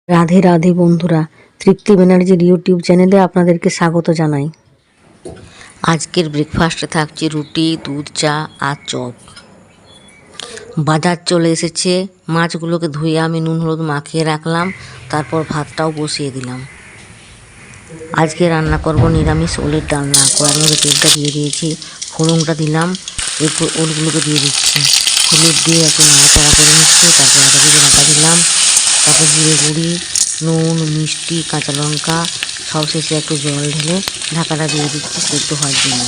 রাধে রাধে বন্ধুরা, তৃপ্তি ব্যানার্জির ইউটিউব চ্যানেলে আপনাদেরকে স্বাগত জানাই। আজকের ব্রেকফাস্টে থাকছে রুটি, দুধ চা আর চপ। বাজার চলে এসেছে, মাছগুলোকে ধুয়ে আমি নুন হলুদ মাখিয়ে রাখলাম, তারপর ভাতটাও বসিয়ে দিলাম। আজকে রান্না করব নিরামিষ ওলের ডালনা। কড়াইয়ের মধ্যে তেলটা দিয়ে দিয়েছি, ফোড়নটা দিলাম, এরপর ওলগুলোকে দিয়ে দিচ্ছি, হলুদ দিয়ে একটু নাড়াচাড়া করে নিচ্ছি, তারপর আদা জিরে বাটা দিলাম, তারপর জিরে গুঁড়ি, নুন, মিষ্টি, কাঁচা লঙ্কা, সব শেষে একটু জল ঢেলে ঢাকাটা দিয়ে দিচ্ছি সেদ্ধ হওয়ার জন্য।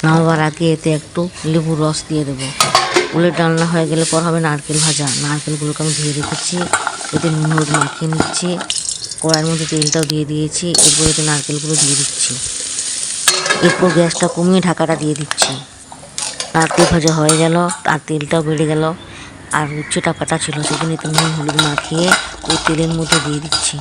নামাবার আগে এতে একটু লেবুর রস দিয়ে দেবো। ওলের ডালনা হয়ে গেলে পর হবে নারকেল ভাজা। নারকেলগুলোকে আমি ধুয়ে রেখেছি, এতে নুন হলুদ মাখিয়ে নিচ্ছি, কড়াইয়ের মধ্যে তেলটাও দিয়ে দিয়েছি, এরপর এতে নারকেলগুলো দিয়ে দিচ্ছি, এরপর গ্যাসটা কমিয়ে ঢাকাটা দিয়ে দিচ্ছি। নারকেল ভাজা হয়ে গেল, আর তেলটাও বেড়ে গেল, আর উচ্ছেটা কাটা ছিল সেখানে একটু নুন হলুদ মাখিয়ে ওই তেলের মধ্যে দিয়ে দিচ্ছি।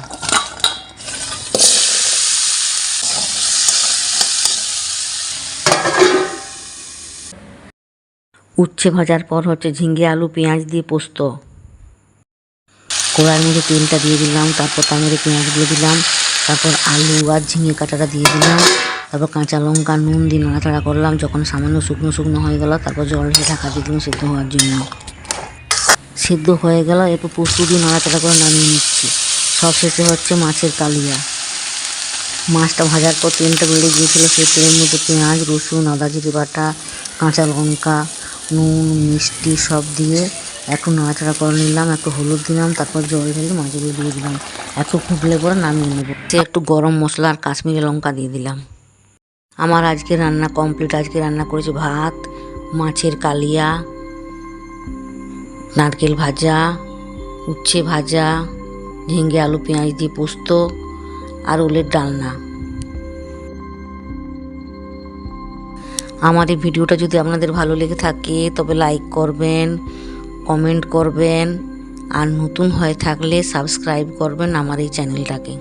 উচ্ছে ভাজার পর হচ্ছে ঝিঙে আলু পেঁয়াজ দিয়ে পোস্ত। কড়াইয়ের মধ্যে তেলটা দিয়ে দিলাম, তারপর তার মধ্যে পেঁয়াজগুলো দিলাম, তারপর আলু আর ঝিঙে কাটাটা দিয়ে দিলাম, তারপর কাঁচা লঙ্কা নুন দিয়ে নাড়াচাড়া করলাম। যখন সামান্য শুকনো শুকনো হয়ে গেল, তারপর জল দিয়ে ঢাকা দিয়ে দিলাম সেদ্ধ হওয়ার জন্য। সেদ্ধ হয়ে গেল, এরপর পোস্ত দিয়ে নাড়াচাড়া করে নামিয়ে নিচ্ছি। সব শেষে হচ্ছে মাছের কালিয়া। মাছটা ভাজার পর তেলটা বেড়ে গিয়েছিল, সেই তেলের মধ্যে পেঁয়াজ, রসুন, আদা জিরে বাটা, কাঁচা লঙ্কা, নুন, মিষ্টি সব দিয়ে একটু নাড়াচাড়া করে নিলাম, একটু হলুদ দিলাম, তারপর জল ঢেলে মাছগুলো দিয়ে দিলাম, একটু ফুটলে পরে নামিয়ে নেব। সে একটু গরম মশলা আর কাশ্মীরি লঙ্কা দিয়ে দিলাম। আমার আজকে রান্না কমপ্লিট। আজকে রান্না করেছি ভাত, মাছের কালিয়া, নারকেল ভাজা, উচ্ছে ভাজা, ঝিঙে আলু পেঁয়াজ দিয়ে পোস্ত আর ওলের ডালনা। আমার এই ভিডিওটা যদি আপনাদের ভালো লেগে থাকে তবে লাইক করবেন, কমেন্ট করবেন, আর নতুন হয়ে থাকলে সাবস্ক্রাইব করবেন আমার এই চ্যানেলটাকে।